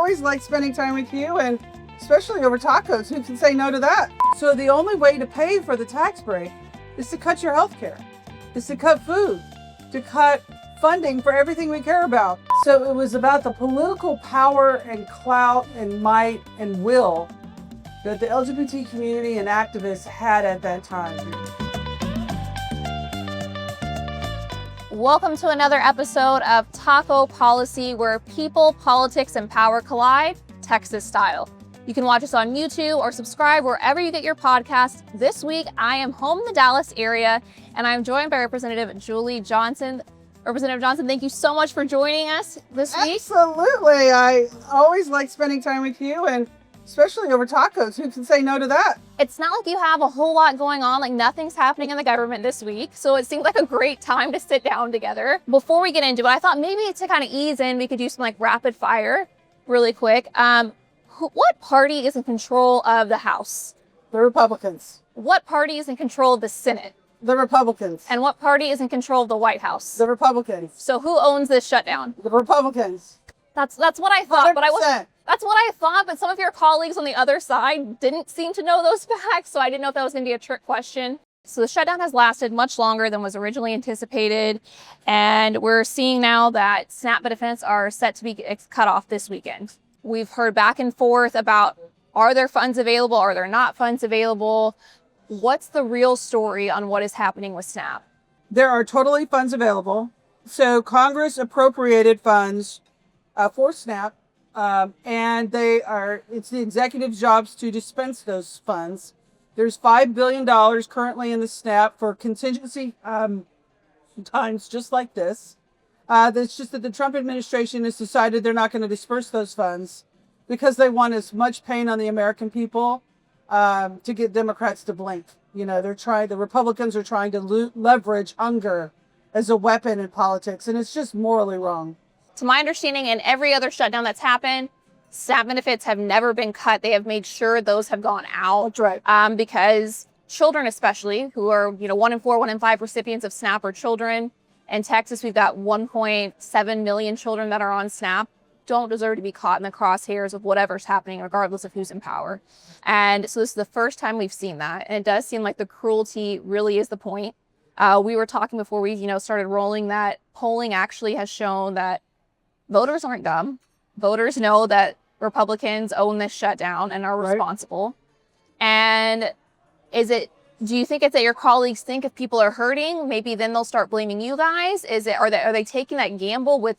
always like spending time with you, and especially over tacos. Who can say no to that? So the only way to pay for the tax break is to cut your health care, is to cut food, to cut funding for everything we care about. So it was about the political power and clout and might and will that the LGBT community and activists had at that time. Welcome to another episode of Taco Policy, where people, politics, and power collide, Texas style. You can watch us on YouTube or subscribe wherever you get your podcasts. This week, I am home in the Dallas area, and I'm joined by Representative Julie Johnson. Representative Johnson, thank you so much for joining us this week. Absolutely. I always like spending time with you, and especially over tacos. Who can say no to that? It's not like you have a whole lot going on, like nothing's happening in the government this week. So it seemed like a great time to sit down together. Before we get into it, I thought maybe to kind of ease in, we could do some like rapid fire really quick. What party is in control of the House? The Republicans. What party is in control of the Senate? The Republicans. And what party is in control of the White House? The Republicans. So who owns this shutdown? The Republicans. That's what I thought, 100%. but that's what I thought, but some of your colleagues on the other side didn't seem to know those facts, so I didn't know if that was going to be a trick question. So the shutdown has lasted much longer than was originally anticipated, and we're seeing now that SNAP benefits are set to be cut off this weekend. We've heard back and forth about, are there funds available, are there not funds available? What's the real story on what is happening with SNAP? There are totally funds available. So Congress appropriated funds for SNAP, and it's the executive's jobs to dispense those funds. There's $5 billion currently in the SNAP for contingency times just like this. It's just that the Trump administration has decided they're not going to disperse those funds because they want as much pain on the American people to get Democrats to blink. You know, the Republicans are trying to leverage hunger as a weapon in politics, and it's just morally wrong. To my understanding, in every other shutdown that's happened, SNAP benefits have never been cut. They have made sure those have gone out. That's right. Because children, especially, who are 1 in 4, 1 in 5 recipients of SNAP are children. In Texas, we've got 1.7 million children that are on SNAP, don't deserve to be caught in the crosshairs of whatever's happening, regardless of who's in power. And so this is the first time we've seen that. And it does seem like the cruelty really is the point. We were talking before we started rolling that polling actually has shown that voters aren't dumb. Voters know that Republicans own this shutdown and are responsible. And do you think it's that your colleagues think if people are hurting, maybe then they'll start blaming you guys? Are they taking that gamble with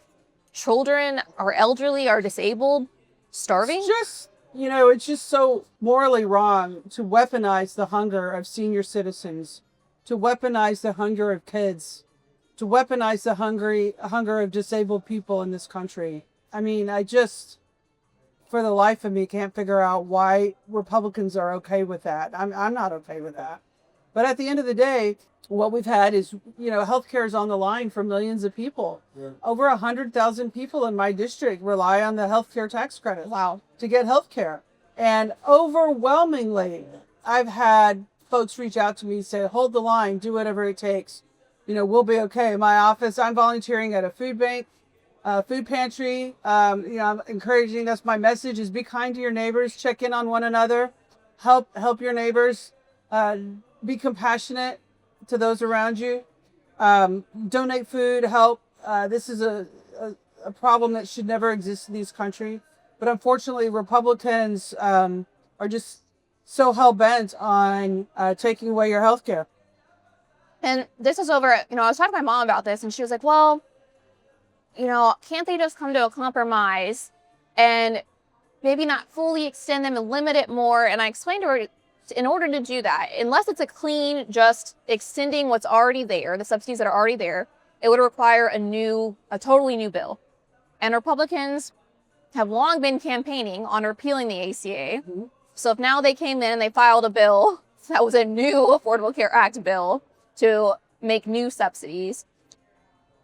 children or elderly or disabled starving? It's just so morally wrong to weaponize the hunger of senior citizens, to weaponize the hunger of kids, to weaponize the hunger of disabled people in this country. I mean, I just, for the life of me, can't figure out why Republicans are okay with that. I'm not okay with that. But at the end of the day, what we've had is, healthcare is on the line for millions of people. Yeah. Over 100,000 people in my district rely on the healthcare tax credit. Wow. To get healthcare. And overwhelmingly, I've had folks reach out to me and say, hold the line, do whatever it takes. We'll be okay. In my office, I'm volunteering at a food bank, food pantry. I'm encouraging, that's my message, is be kind to your neighbors, check in on one another, help your neighbors, be compassionate to those around you, donate food, help. This is a problem that should never exist in this country. But unfortunately, Republicans are just so hell-bent on taking away your health care. And this is over, I was talking to my mom about this, and she was like, well, can't they just come to a compromise and maybe not fully extend them and limit it more? And I explained to her, in order to do that, unless it's a clean, just extending what's already there, the subsidies that are already there, it would require a totally new bill. And Republicans have long been campaigning on repealing the ACA. Mm-hmm. So if now they came in and they filed a bill that was a new Affordable Care Act bill to make new subsidies,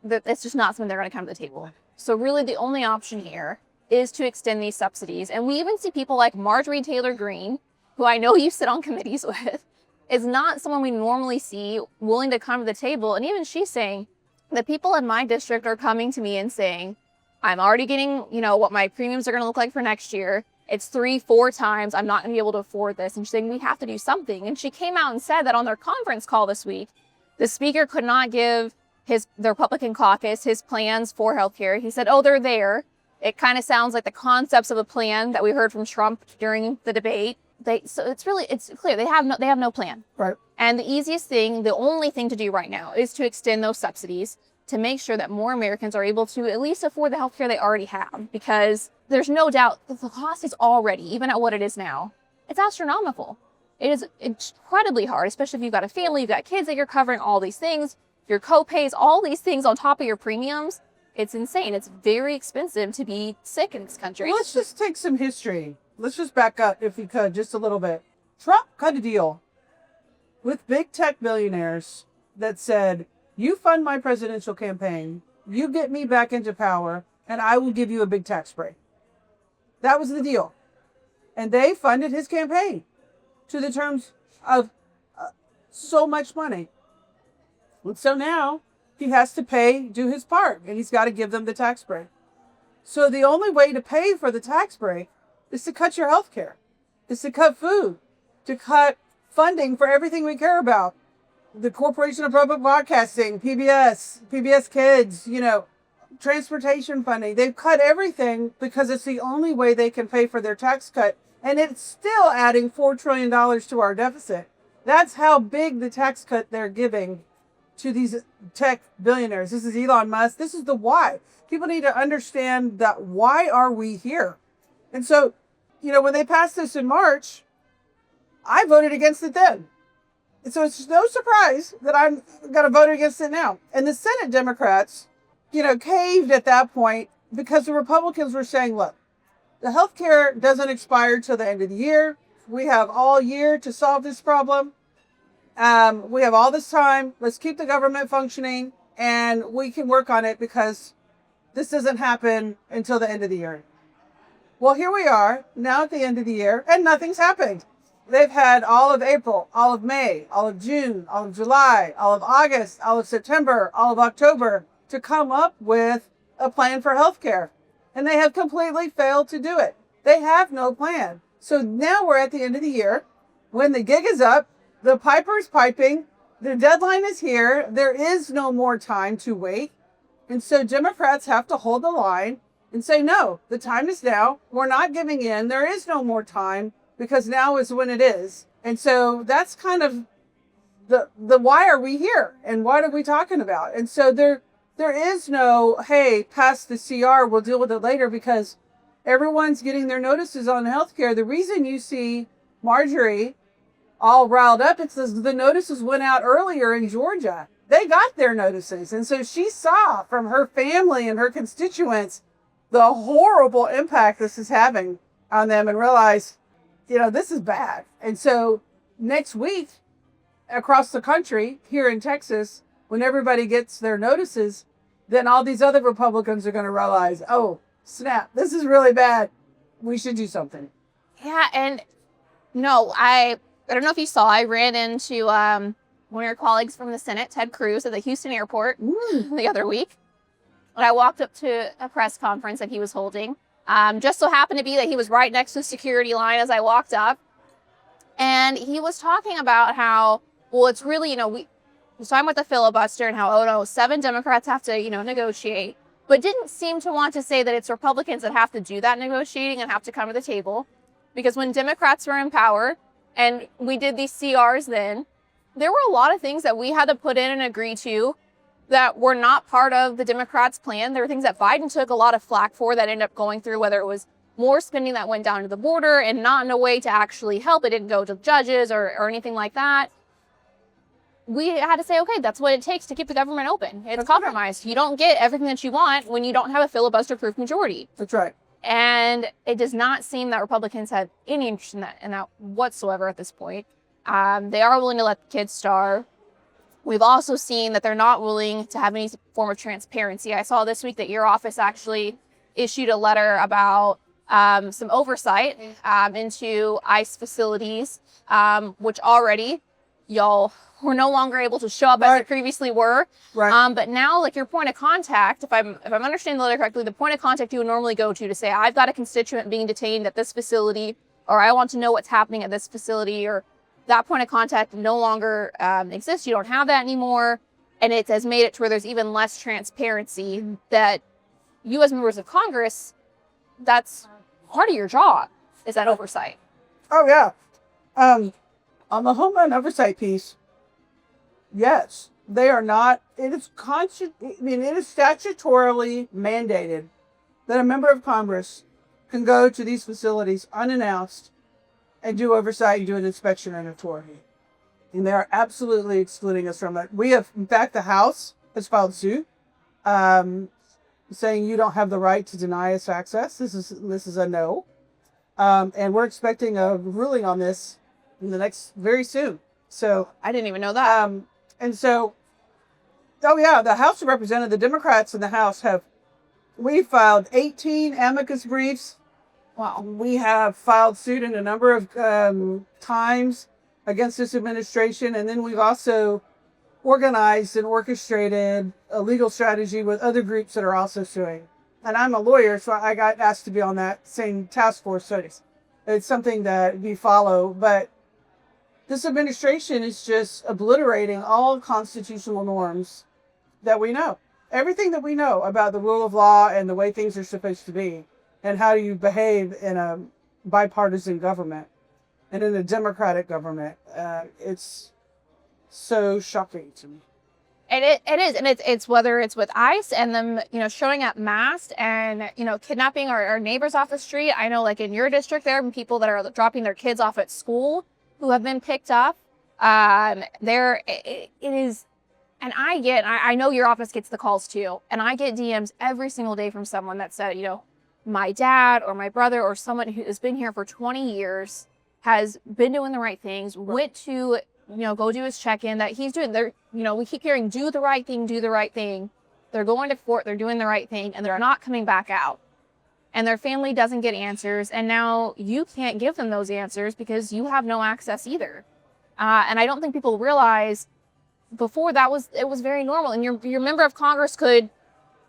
it's just not something they're going to come to the table. So really the only option here is to extend these subsidies. And we even see people like Marjorie Taylor Greene, who I know you sit on committees with, is not someone we normally see willing to come to the table. And even she's saying, the people in my district are coming to me and saying, I'm already getting, what my premiums are going to look like for next year. It's 3-4 times. I'm not going to be able to afford this. And she's saying we have to do something. And she came out and said that on their conference call this week, the speaker could not give the Republican caucus his plans for healthcare. He said, they're there. It kind of sounds like the concepts of a plan that we heard from Trump during the debate. So it's clear they have no plan. Right. And the only thing to do right now is to extend those subsidies to make sure that more Americans are able to at least afford the healthcare they already have, because there's no doubt that the cost is already, even at what it is now, it's astronomical. It is incredibly hard, especially if you've got a family, you've got kids that you're covering, all these things, your co-pays, all these things on top of your premiums. It's insane. It's very expensive to be sick in this country. Well, let's just take some history. Let's just back up, if you could, just a little bit. Trump cut a deal with big tech billionaires that said, you fund my presidential campaign, you get me back into power, and I will give you a big tax break. That was the deal. And they funded his campaign to the terms of so much money. And so now he has to do his part, and he's got to give them the tax break. So the only way to pay for the tax break is to cut your health care, is to cut food, to cut funding for everything we care about. The Corporation of Public Broadcasting, PBS Kids, transportation funding. They've cut everything because it's the only way they can pay for their tax cut. And it's still adding $4 trillion to our deficit. That's how big the tax cut they're giving to these tech billionaires. This is Elon Musk. This is the why. People need to understand that why are we here? And so, when they passed this in March, I voted against it then. And so it's no surprise that I'm going to vote against it now. And the Senate Democrats, caved at that point because the Republicans were saying, look, the health care doesn't expire till the end of the year. We have all year to solve this problem. We have all this time. Let's keep the government functioning and we can work on it because this doesn't happen until the end of the year. Well, here we are now at the end of the year and nothing's happened. They've had all of April, all of May, all of June, all of July, all of August, all of September, all of October to come up with a plan for healthcare. And they have completely failed to do it. They have no plan. So now we're at the end of the year. When the gig is up, the piper's piping, the deadline is here. There is no more time to wait. And so Democrats have to hold the line and say, no, the time is now. We're not giving in. There is no more time. Because now is when it is. And so that's kind of the why are we here and what are we talking about? And so there is no, hey, pass the CR, we'll deal with it later, because everyone's getting their notices on healthcare. The reason you see Marjorie all riled up, it's the notices went out earlier in Georgia. They got their notices. And so she saw from her family and her constituents the horrible impact this is having on them and realized, this is bad. And so next week across the country here in Texas, when everybody gets their notices, then all these other Republicans are going to realize, oh, snap, this is really bad. We should do something. Yeah. And no, I don't know if you saw, I ran into one of your colleagues from the Senate, Ted Cruz, at the Houston airport the other week. And I walked up to a press conference that he was holding. Just so happened to be that he was right next to the security line as I walked up. And he was talking about how, well, it's really, we was talking about the filibuster and how, 7 Democrats have to, negotiate, but didn't seem to want to say that it's Republicans that have to do that negotiating and have to come to the table. Because when Democrats were in power and we did these CRs then, there were a lot of things that we had to put in and agree to that were not part of the Democrats' plan. There were things that Biden took a lot of flack for that ended up going through, whether it was more spending that went down to the border and not in a way to actually help. It didn't go to judges or anything like that. We had to say, okay, that's what it takes to keep the government open. It's compromised. You don't get everything that you want when you don't have a filibuster-proof majority. That's right. And it does not seem that Republicans have any interest in that whatsoever at this point. They are willing to let the kids starve. We've also seen that they're not willing to have any form of transparency. I saw this week that your office actually issued a letter about some oversight into ICE facilities, which already y'all were no longer able to show up as they previously were. Right. But now, like, your point of contact, if I'm understanding the letter correctly, the point of contact you would normally go to say, I've got a constituent being detained at this facility, or I want to know what's happening at this facility, or that point of contact no longer exists. You don't have that anymore. And it has made it to where there's even less transparency that you as members of Congress, that's part of your job, is that oversight. Oh, yeah. On the Homeland Oversight piece, yes, they are not, it is statutorily mandated that a member of Congress can go to these facilities unannounced and do oversight and do an inspection and a tour. And they are absolutely excluding us from that. We have, in fact, the House has filed suit saying you don't have the right to deny us access. This is a no. And we're expecting a ruling on this in the very soon. So I didn't even know that. And so, oh yeah, the House of Representatives, the Democrats in the House we filed 18 amicus briefs. Wow. We have filed suit in a number of times against this administration. And then we've also organized and orchestrated a legal strategy with other groups that are also suing. And I'm a lawyer, so I got asked to be on that same task force. So it's something that we follow. But this administration is just obliterating all constitutional norms that we know. Everything that we know about the rule of law and the way things are supposed to be, and how you behave in a bipartisan government and in a democratic government. It's so shocking to me. And it is, and it's whether it's with ICE and them, showing up masked and, kidnapping our neighbors off the street. I know, like in your district, there have been people that are dropping their kids off at school who have been picked up. It is, and I know your office gets the calls too, and I get DMs every single day from someone that said, my dad or my brother or someone who has been here for 20 years has been doing the right things, went to go do his check-in, that he's doing, we keep hearing, do the right thing, do the right thing. They're going to court, they're doing the right thing, and they're not coming back out. And their family doesn't get answers, and now you can't give them those answers because you have no access either. And I don't think people realize before it was very normal, and your member of Congress could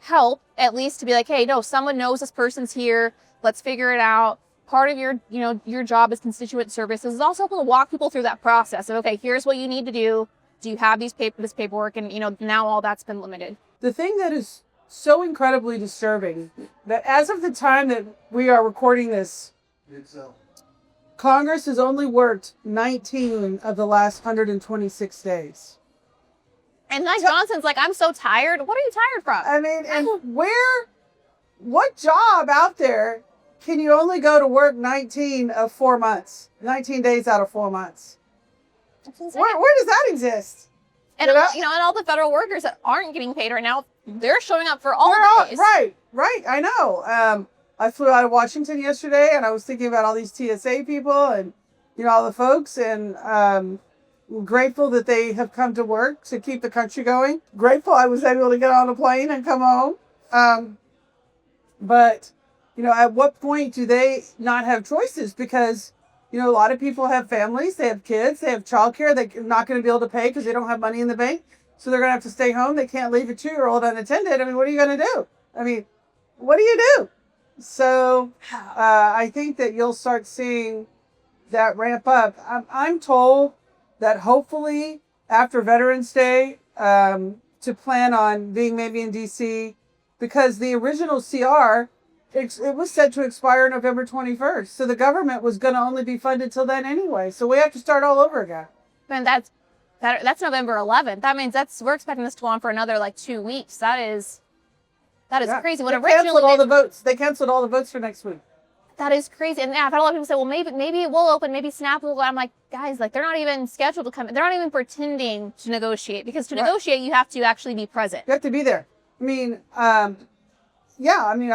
help at least to be like, hey, no, someone knows this person's here, let's figure it out. Part of your job as constituent services is also able to walk people through that process of, okay, here's what you need to do. Do you have this paperwork? And, now all that's been limited. The thing that is so incredibly disturbing, that as of the time that we are recording this, Congress has only worked 19 of the last 126 days. And Mike Johnson's like, I'm so tired. What are you tired from? I mean, and what job out there can you only go to work 19 of 4 months? 19 days out of 4 months. Where does that exist? And and all the federal workers that aren't getting paid right now, they're showing up for all the days. Right. I know. I flew out of Washington yesterday, and I was thinking about all these TSA people and all the folks, and I'm grateful that they have come to work to keep the country going. Grateful I was able to get on a plane and come home. But at what point do they not have choices? Because, a lot of people have families, they have kids, they have childcare they're not going to be able to pay because they don't have money in the bank. So they're going to have to stay home. They can't leave a 2-year-old unattended. I mean, what are you going to do? I mean, what do you do? So I think that you'll start seeing that ramp up. I'm told that hopefully after Veterans Day, to plan on being maybe in D.C., because the original CR, it was set to expire November 21st. So the government was going to only be funded till then anyway. So we have to start all over again. And that's November 11th. That means we're expecting this to go on for another 2 weeks. That is crazy. They canceled all the votes. They canceled all the votes for next week. That is crazy. And I've had a lot of people say, well, maybe it will open, maybe SNAP will. I'm like, guys, they're not even scheduled to come. They're not even pretending to negotiate, because to negotiate, you have to actually be present. You have to be there. I mean, I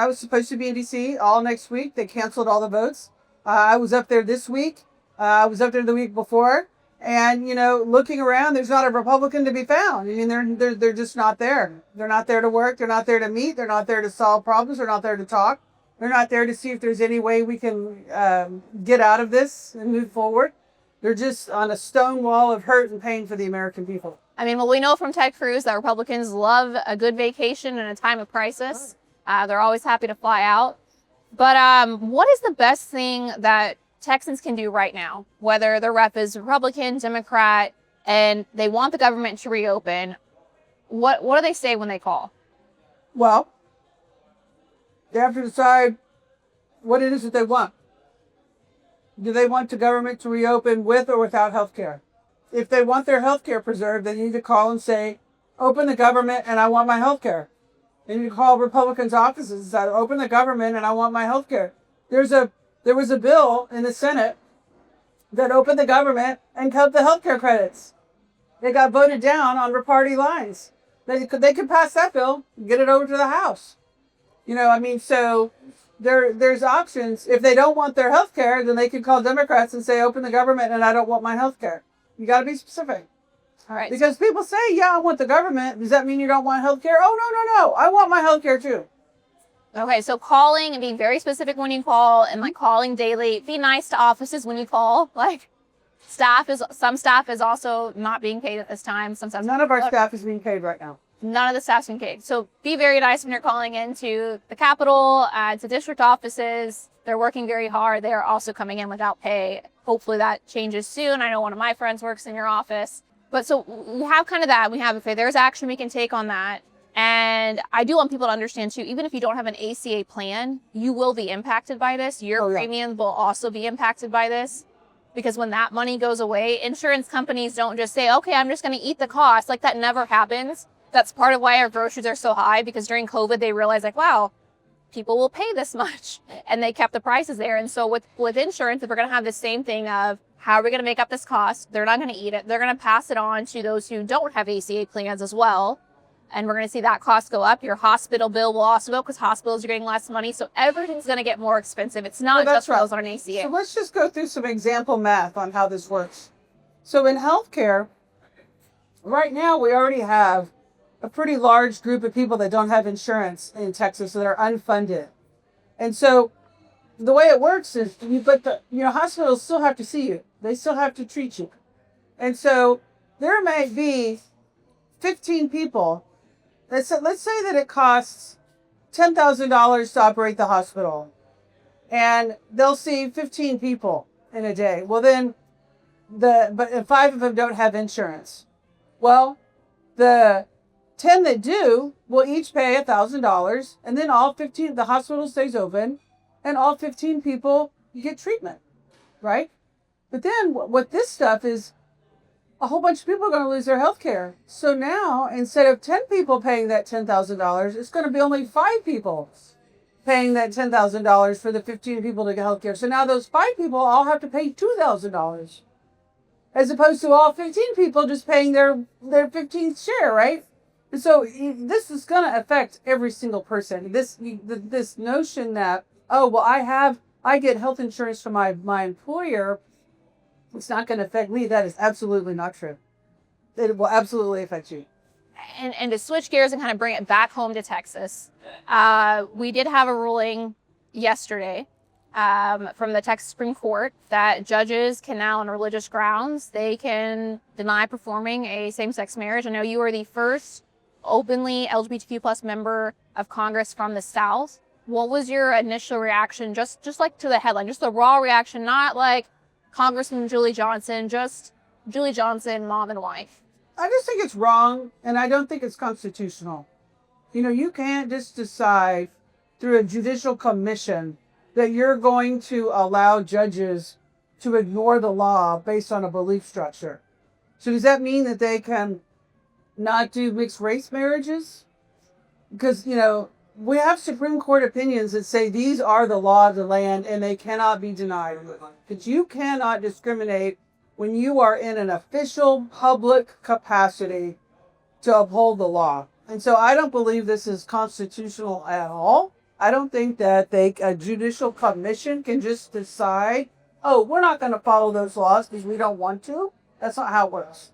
was supposed to be in D.C. all next week. They canceled all the votes. I was up there this week. I was up there the week before. And, looking around, there's not a Republican to be found. I mean, they're just not there. They're not there to work. They're not there to meet. They're not there to solve problems. They're not there to talk. They're not there to see if there's any way we can get out of this and move forward. They're just on a stone wall of hurt and pain for the American people. I mean, well, we know from Ted Cruz that Republicans love a good vacation in a time of crisis. They're always happy to fly out. But what is the best thing that Texans can do right now? Whether their rep is Republican, Democrat, and they want the government to reopen, what do they say when they call? Well, they have to decide what it is that they want. Do they want the government to reopen with or without health care? If they want their health care preserved, they need to call and say, open the government and I want my health care. They need to call Republicans' offices and say, open the government and I want my health care. There was a bill in the Senate that opened the government and cut the health care credits. They got voted down on party lines. They could pass that bill, get it over to the House. So there's options. If they don't want their health care, then they can call Democrats and say, open the government and I don't want my health care. You got to be specific. All right. Because people say, yeah, I want the government. Does that mean you don't want health care? Oh, no. I want my health care too. Okay, so calling and being very specific when you call and like calling daily. Be nice to offices when you call. Like some staff is also not being paid at this time. Sometimes none of our staff is being paid right now. None of the staff's being paid. So be very nice when you're calling into the Capitol, to district offices. They're working very hard. They are also coming in without pay. Hopefully that changes soon. I know one of my friends works in your office. But so we have kind of that. We have, okay, there's action we can take on that. And I do want people to understand too, even if you don't have an ACA plan, you will be impacted by this. Your premiums will also be impacted by this. Because when that money goes away, insurance companies don't just say, okay, I'm just going to eat the cost. Like that never happens. That's part of why our groceries are so high, because during COVID, they realized like, wow, people will pay this much, and they kept the prices there. And so with insurance, if we're going to have the same thing of how are we going to make up this cost? They're not going to eat it. They're going to pass it on to those who don't have ACA plans as well. And we're going to see that cost go up. Your hospital bill will also go because hospitals are getting less money. So everything's going to get more expensive. It's not just for those on an ACA. So let's just go through some example math on how this works. So in healthcare, right now we already have a pretty large group of people that don't have insurance in Texas that are unfunded. And so the way it works is hospitals still have to see you. They still have to treat you. And so there might be 15 people. Let's say that it costs $10,000 to operate the hospital. And they'll see 15 people in a day. Well, then but 5 of them don't have insurance. Well, the 10 that do will each pay $1,000, and then all 15, the hospital stays open, and all 15 people get treatment, right? But then what this stuff is, a whole bunch of people are going to lose their health care. So now, instead of 10 people paying that $10,000, it's going to be only 5 people paying that $10,000 for the 15 people to get health care. So now those 5 people all have to pay $2,000, as opposed to all 15 people just paying their 15th share, right? And so this is going to affect every single person. This notion that, I get health insurance from my employer, it's not going to affect me. That is absolutely not true. It will absolutely affect you. And to switch gears and kind of bring it back home to Texas, we did have a ruling yesterday from the Texas Supreme Court that judges can now, on religious grounds, they can deny performing a same-sex marriage. I know you are the first openly LGBTQ plus member of Congress from the South. What was your initial reaction, just like to the headline, just the raw reaction, not like Congresswoman Julie Johnson, just Julie Johnson, mom and wife? I just think it's wrong, and I don't think it's constitutional. You can't just decide through a judicial commission that you're going to allow judges to ignore the law based on a belief structure. So does that mean that they can not do mixed race marriages? Because, we have Supreme Court opinions that say these are the law of the land and they cannot be denied. But you cannot discriminate when you are in an official public capacity to uphold the law. And so I don't believe this is constitutional at all. I don't think that a judicial commission can just decide, we're not going to follow those laws because we don't want to. That's not how it works.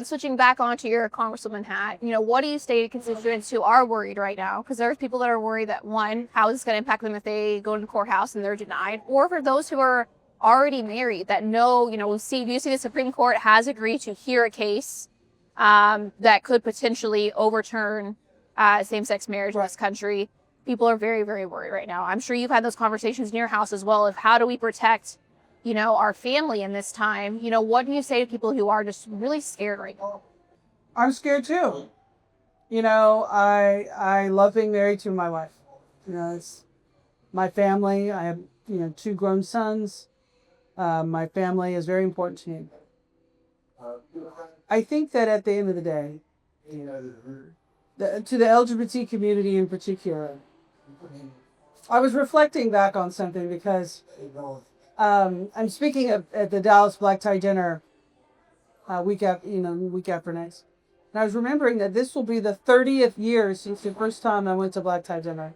Switching back onto your Congresswoman hat, what do you say to constituents who are worried right now? Because there's people that are worried that, one, how is this going to impact them if they go to the courthouse and they're denied? Or for those who are already married that know, you see the Supreme Court has agreed to hear a case that could potentially overturn same-sex marriage in this country. People are very, very worried right now. I'm sure you've had those conversations in your house as well of how do we protect, our family in this time? What do you say to people who are just really scared right now? I'm scared too. I love being married to my wife. It's my family. I have, 2 grown sons. My family is very important to me. I think that at the end of the day, to the LGBT community in particular, I was reflecting back on something because I'm speaking at the Dallas Black Tie Dinner week after next. And I was remembering that this will be the 30th year since the first time I went to Black Tie Dinner.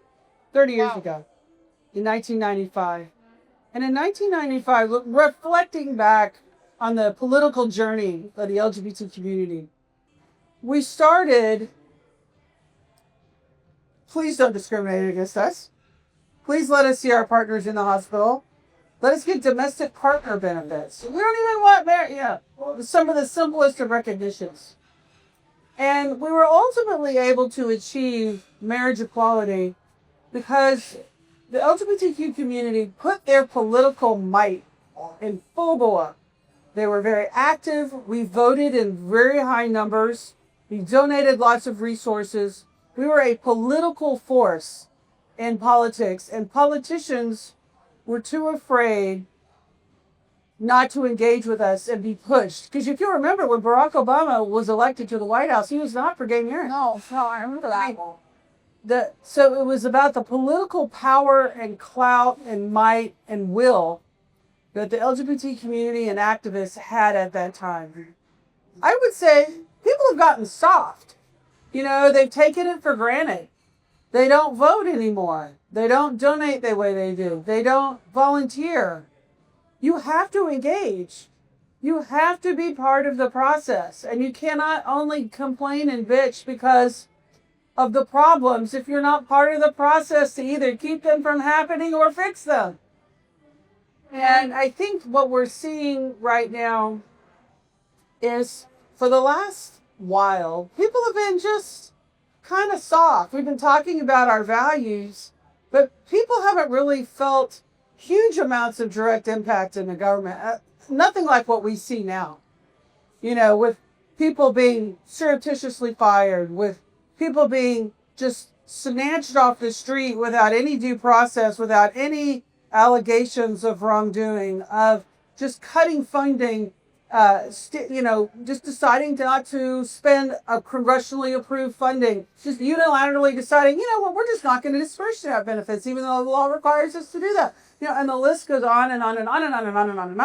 30 years ago, in 1995. And in 1995, reflecting back on the political journey of the LGBT community, we started, please don't discriminate against us. Please let us see our partners in the hospital. Let us get domestic partner benefits. We don't even want some of the simplest of recognitions. And we were ultimately able to achieve marriage equality because the LGBTQ community put their political might in full bore. They were very active. We voted in very high numbers. We donated lots of resources. We were a political force in politics, and politicians were too afraid not to engage with us and be pushed. Because if you remember, when Barack Obama was elected to the White House, he was not for gay marriage. No, I remember that. So it was about the political power and clout and might and will that the LGBT community and activists had at that time. I would say people have gotten soft. They've taken it for granted. They don't vote anymore. They don't donate the way they do. They don't volunteer. You have to engage. You have to be part of the process. And you cannot only complain and bitch because of the problems if you're not part of the process to either keep them from happening or fix them. And I think what we're seeing right now is for the last while, people have been just kind of soft. We've been talking about our values, but people haven't really felt huge amounts of direct impact in the government. Nothing like what we see now. With people being surreptitiously fired, with people being just snatched off the street without any due process, without any allegations of wrongdoing, of just cutting funding, just deciding not to spend a congressionally approved funding, just unilaterally deciding, we're just not going to disperse that benefits, even though the law requires us to do that. And the list goes on and on and on and on and on and on and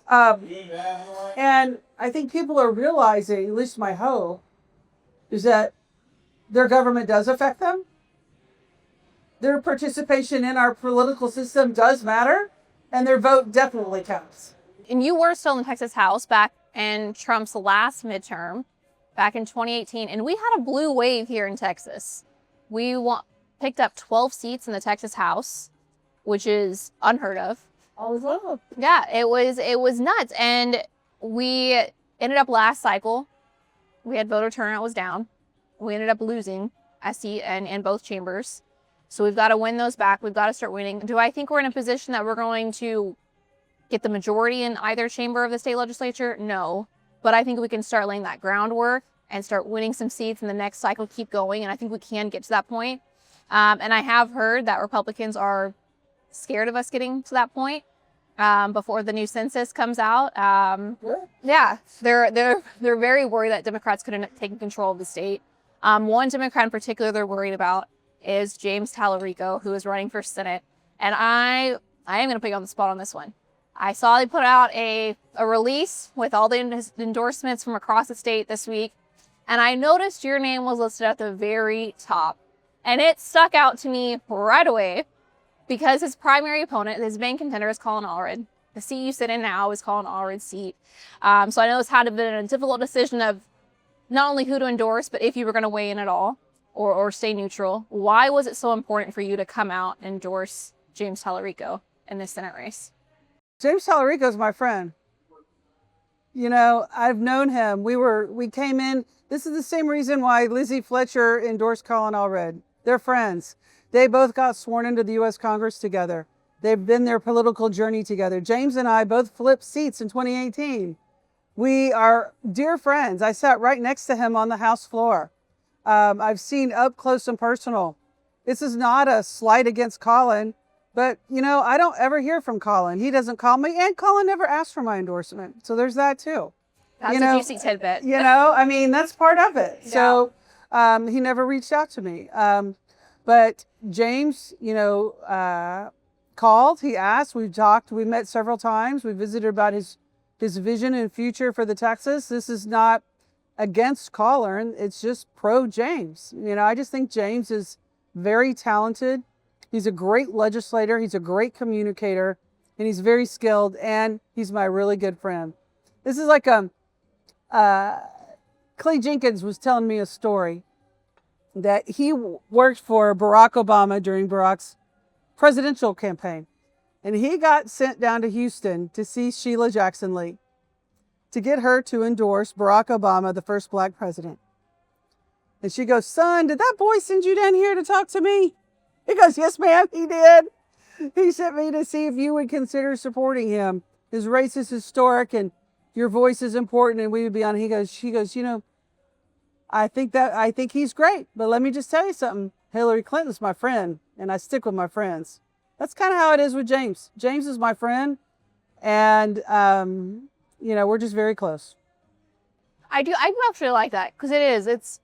on. And I think people are realizing, at least my hope, is that their government does affect them. Their participation in our political system does matter, and their vote definitely counts. And you were still in the Texas House back in Trump's last midterm, back in 2018, and we had a blue wave here in Texas. We picked up 12 seats in the Texas House, which is unheard of. Oh, wow. Yeah, it was nuts. And we ended up last cycle, we had voter turnout was down. We ended up losing a seat in both chambers. So we've got to win those back. We've got to start winning. Do I think we're in a position that we're going to get the majority in either chamber of the state legislature? No. But I think we can start laying that groundwork and start winning some seats in the next cycle, keep going. And I think we can get to that point. And I have heard that Republicans are scared of us getting to that point before the new census comes out. Yeah, they're very worried that Democrats could end up taking control of the state. One Democrat in particular they're worried about is James Tallarico, who is running for Senate. And I am going to put you on the spot on this one. I saw they put out a release with all the endorsements from across the state this week. And I noticed your name was listed at the very top. And it stuck out to me right away because his primary opponent, his main contender, is Colin Allred. The seat you sit in now is Colin Allred's seat. So I know it's had to been a difficult decision of not only who to endorse, but if you were going to weigh in at all or stay neutral. Why was it so important for you to come out and endorse James Tallarico in this Senate race? James Tallarico's my friend. You know, I've known him. We came in. This is the same reason why Lizzie Fletcher endorsed Colin Allred. They're friends. They both got sworn into the U.S. Congress together. They've been their political journey together. James and I both flipped seats in 2018. We are dear friends. I sat right next to him on the House floor. I've seen up close and personal. This is not a slight against Colin, but, you know, I don't ever hear from Colin. He doesn't call me, and Colin never asked for my endorsement. So there's that too. That's you know, a juicy tidbit. You know, I mean, that's part of it. Yeah. So he never reached out to me. But James, you know, called, he asked, we've talked, we met several times. We visited about his vision and future for the Texas. This is not against Colin. It's just pro James. You know, I just think James is very talented. He's a great legislator. He's a great communicator, and he's very skilled, and he's my really good friend. This is like Clay Jenkins was telling me a story that he worked for Barack Obama during Barack's presidential campaign. And he got sent down to Houston to see Sheila Jackson Lee to get her to endorse Barack Obama, the first black president. And she goes, son, did that boy send you down here to talk to me? He goes, yes, ma'am, he did. He sent me to see if you would consider supporting him. His race is historic and your voice is important and we would be on. She goes, you know, I think he's great, but let me just tell you something. Hillary Clinton's my friend and I stick with my friends. That's kind of how it is with James. James is my friend and, you know, we're just very close. I do actually like that because it's,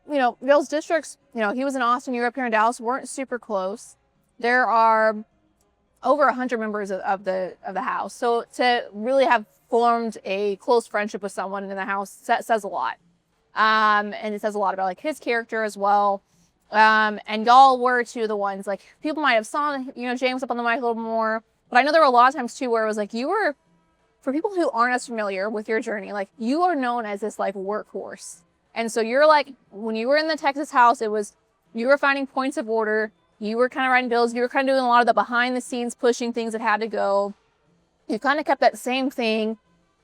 you know, those districts, you know, he was in Austin, you were up here in Dallas, weren't super close. There are over 100 members of the House. So to really have formed a close friendship with someone in the House says a lot. And it says a lot about like his character as well. And y'all were two of the ones, like people might have saw, you know, James up on the mic a little more, but I know there were a lot of times too where it was like you were, for people who aren't as familiar with your journey, like you are known as this like workhorse. And so you're like, when you were in the Texas House, it was, you were finding points of order, you were kind of writing bills, you were kind of doing a lot of the behind the scenes pushing things that had to go. You kind of kept that same thing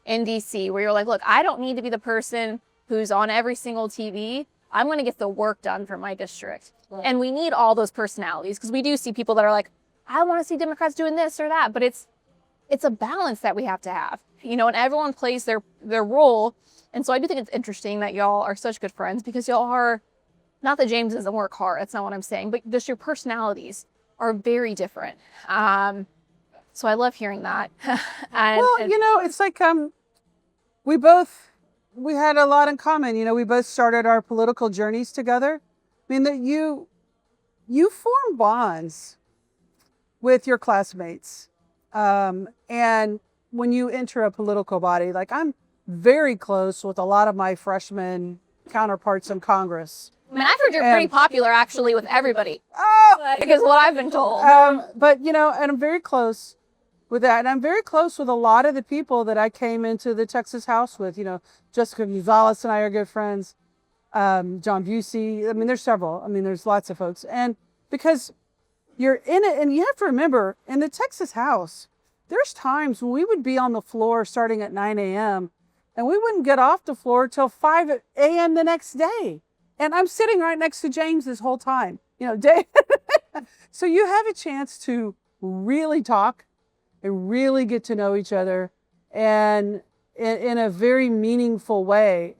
in DC where you're like, look, I don't need to be the person who's on every single TV. I'm going to get the work done for my district. Right. And we need all those personalities because we do see people that are like, I want to see Democrats doing this or that, but it's a balance that we have to have, you know, and everyone plays their role. And so I do think it's interesting that y'all are such good friends because y'all are, not that James doesn't work hard, that's not what I'm saying, but just your personalities are very different. So I love hearing that. Well, you know, it's like we had a lot in common. You know, we both started our political journeys together. I mean, that you form bonds with your classmates. And when you enter a political body, like I'm very close with a lot of my freshman counterparts in Congress. I mean, I've heard you're pretty popular actually with everybody. Oh, because what I've been told. But you know, and I'm very close with that. And I'm very close with a lot of the people that I came into the Texas House with. You know, Jessica Gonzalez and I are good friends. John Busey. I mean, there's several. I mean, there's lots of folks. And because you're in it, and you have to remember, in the Texas House, there's times when we would be on the floor starting at 9 a.m. and we wouldn't get off the floor till 5 a.m. the next day. And I'm sitting right next to James this whole time, you know, So you have a chance to really talk and really get to know each other and in a very meaningful way.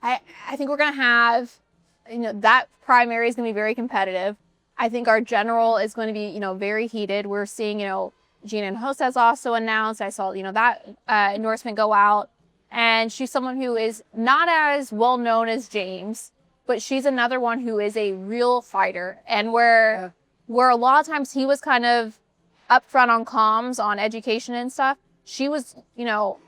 I think we're going to have, you know, that primary is going to be very competitive. I think our general is going to be, you know, very heated. We're seeing, you know, Gina Host has also announced. I saw, you know, that endorsement go out. And she's someone who is not as well known as James, but she's another one who is a real fighter. And where a lot of times he was kind of upfront on comms, on education and stuff, she was, you know,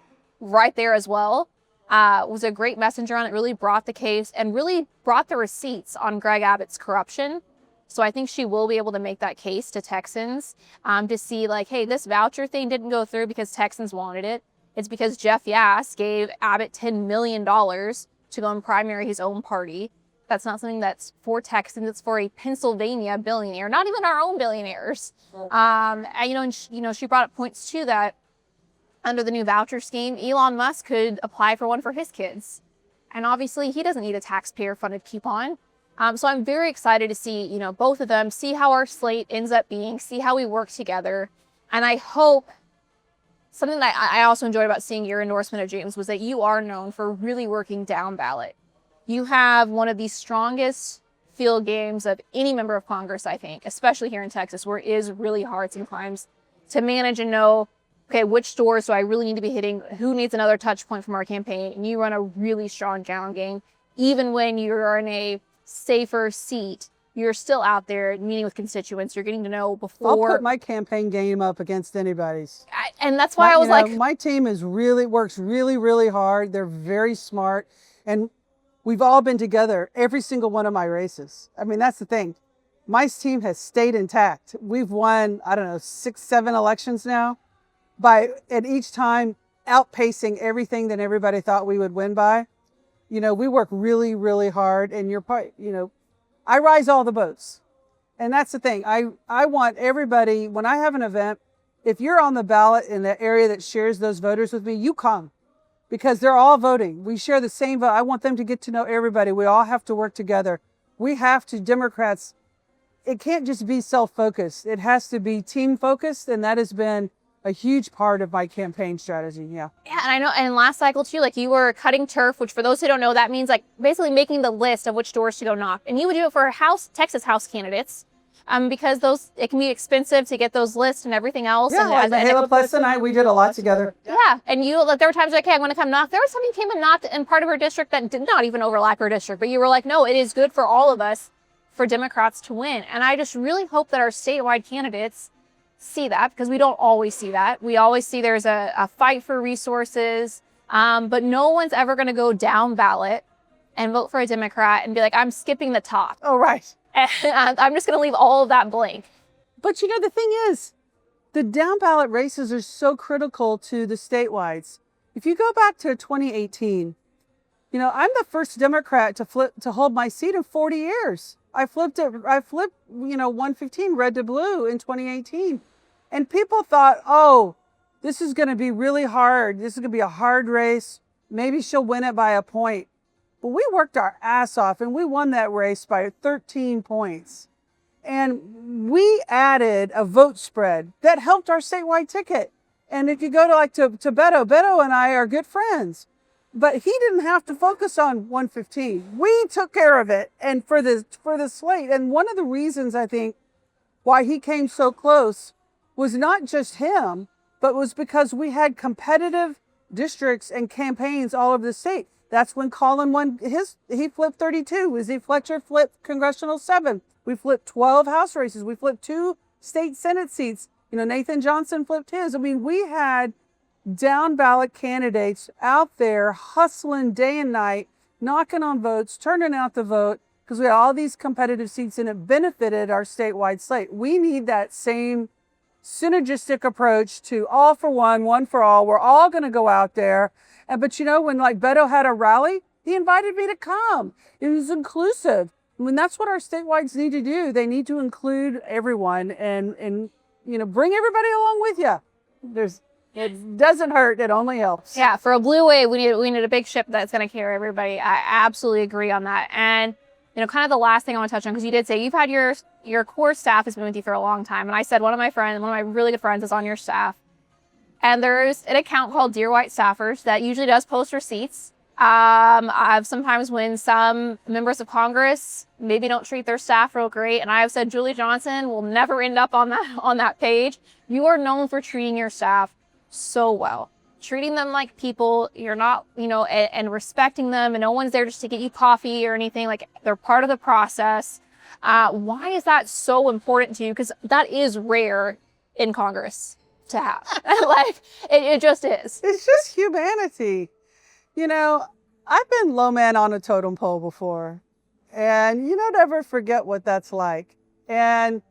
right there as well. Was a great messenger on it, really brought the case and really brought the receipts on Greg Abbott's corruption. So I think she will be able to make that case to Texans to see like, hey, this voucher thing didn't go through because Texans wanted it. It's because Jeff Yass gave Abbott $10 million to go and primary his own party. That's not something that's for Texans. It's for a Pennsylvania billionaire, not even our own billionaires. And she brought up points too that under the new voucher scheme, Elon Musk could apply for one for his kids. And obviously he doesn't need a taxpayer-funded coupon. So I'm very excited to see, both of them, see how our slate ends up being, see how we work together. And I hope something that I also enjoyed about seeing your endorsement of James was that you are known for really working down ballot. You have one of the strongest field games of any member of Congress, I think, especially here in Texas, where it is really hard sometimes to manage and know, okay, which doors do I really need to be hitting? Who needs another touch point from our campaign? And you run a really strong down game. Even when you're in a safer seat, you're still out there meeting with constituents. You're getting to know before. I'll put my campaign game up against anybody's. And that's why I was like, my team works really, really hard. They're very smart. And we've all been together every single one of my races. I mean, that's the thing. My team has stayed intact. We've won, 6, 7 elections now. And each time outpacing everything that everybody thought we would win by. We work really, really hard, and I rise all the boats. And that's the thing. I want everybody, when I have an event, if you're on the ballot in the area that shares those voters with me, you come, because they're all voting. We share the same vote. I want them to get to know everybody. We all have to work together. Democrats, it can't just be self-focused. It has to be team-focused, and that has been a huge part of my campaign strategy. Yeah. Yeah, and I know, and last cycle too, you were cutting turf, which for those who don't know, that means basically making the list of which doors to go knock. And you would do it for Texas House candidates, because it can be expensive to get those lists and everything else. Yeah, and Michaela Plus and I, we did a lot together. Yeah, and there were times okay, I'm going to come knock. There was something you came and knocked in part of her district that did not even overlap her district, but you were like, no, it is good for all of us, for Democrats to win. And I just really hope that our statewide candidates see that, because we don't always see that. We always see there's a fight for resources, but no one's ever going to go down ballot and vote for a Democrat and be like, I'm skipping the top. Oh, right. And I'm just going to leave all of that blank. But the thing is, the down ballot races are so critical to the statewide. If you go back to 2018, I'm the first Democrat to hold my seat in 40 years. I flipped 115 red to blue in 2018. And people thought, oh, this is going to be really hard. This is going to be a hard race. Maybe she'll win it by a point. But we worked our ass off and we won that race by 13 points. And we added a vote spread that helped our statewide ticket. And if you go to Beto and I are good friends. But he didn't have to focus on 115. We took care of it, and for the slate. And one of the reasons I think why he came so close was not just him, but was because we had competitive districts and campaigns all over the state. That's when Colin won he flipped 32. Lizzie Fletcher flipped Congressional 7. We flipped 12 House races. We flipped 2 state Senate seats. Nathan Johnson flipped his. I mean, we had down ballot candidates out there hustling day and night, knocking on votes, turning out the vote, because we had all these competitive seats and it benefited our statewide slate. We need that same synergistic approach to all for one for all. We're all going to go out there. But when Beto had a rally, he invited me to come. It was inclusive. I mean, that's what our statewides need to do. They need to include everyone and bring everybody along with you. It doesn't hurt. It only helps. Yeah, for a blue wave, we need a big ship that's going to carry everybody. I absolutely agree on that. And kind of the last thing I want to touch on, because you did say you've had your core staff has been with you for a long time, and I said one of my really good friends is on your staff, and there's an account called Dear White Staffers that usually does post receipts. I've sometimes when some members of Congress maybe don't treat their staff real great, and I've said Julie Johnson will never end up on that page. You are known for treating your staff so well, treating them like people. You're not, and respecting them, and no one's there just to get you coffee or anything. They're part of the process. Why is that so important to you? Because that is rare in Congress to have. It just is. It's just humanity. I've been low man on a totem pole before, and you don't ever forget what that's like. But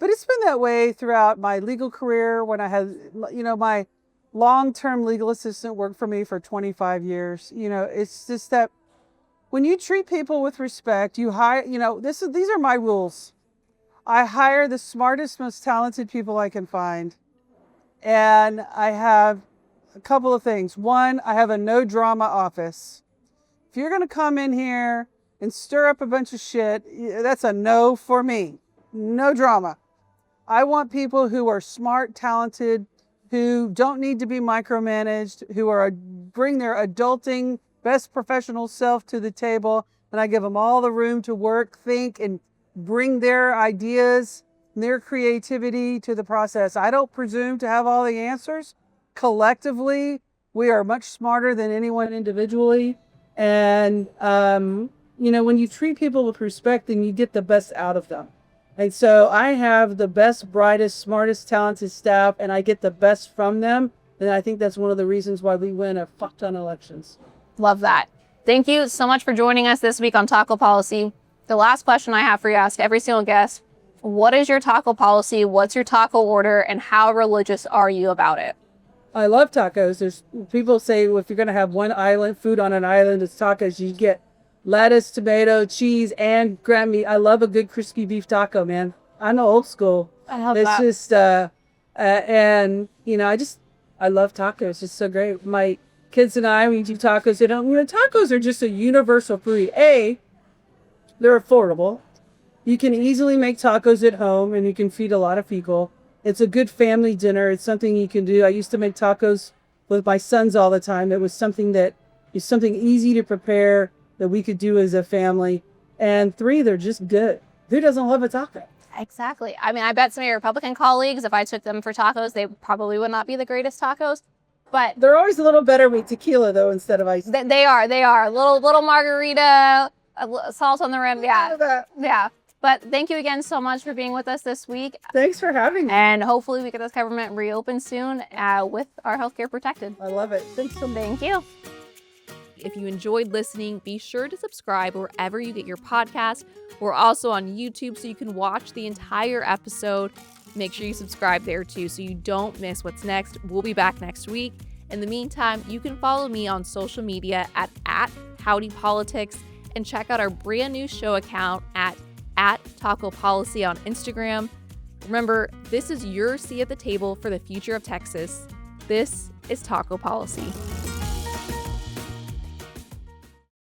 it's been that way throughout my legal career. When I had, my long-term legal assistant worked for me for 25 years. It's just that when you treat people with respect, you hire, these are my rules. I hire the smartest, most talented people I can find. And I have a couple of things. One, I have a no drama office. If you're going to come in here and stir up a bunch of shit, that's a no for me. No drama. I want people who are smart, talented, who don't need to be micromanaged, who bring their adulting, best professional self to the table, and I give them all the room to work, think, and bring their ideas, their creativity to the process. I don't presume to have all the answers. Collectively, we are much smarter than anyone individually. And, when you treat people with respect, then you get the best out of them. And so I have the best, brightest, smartest, talented staff, and I get the best from them. And I think that's one of the reasons why we win a fuck ton of elections. Love that. Thank you so much for joining us this week on Taco Policy. The last question I have for you, ask every single guest, what is your taco policy? What's your taco order? And how religious are you about it? I love tacos. There's people say, well, if you're going to have food on an island, it's tacos. You get lettuce, tomato, cheese, and ground meat. I love a good crispy beef taco, man. I'm old school. I love that. It's just, I love tacos. It's just so great. My kids and I, we do tacos. Tacos are just a universal food. They're affordable. You can easily make tacos at home, and you can feed a lot of people. It's a good family dinner. It's something you can do. I used to make tacos with my sons all the time. It was something easy to prepare that we could do as a family. And 3, they're just good. Who doesn't love a taco? Exactly. I mean, I bet some of your Republican colleagues, if I took them for tacos, they probably would not be the greatest tacos. But they're always a little better with tequila, though, instead of ice. They are. Little margarita, salt on the rim. Yeah. But thank you again so much for being with us this week. Thanks for having me. And hopefully we get this government reopened soon with our healthcare protected. I love it. Thanks so much. Thank you. If you enjoyed listening, be sure to subscribe wherever you get your podcast. We're also on YouTube, so you can watch the entire episode. Make sure you subscribe there too, so you don't miss what's next. We'll be back next week. In the meantime, you can follow me on social media at HowdyPolitics and check out our brand new show account at Taco Policy on Instagram. Remember, this is your seat at the table for the future of Texas. This is Taco Policy.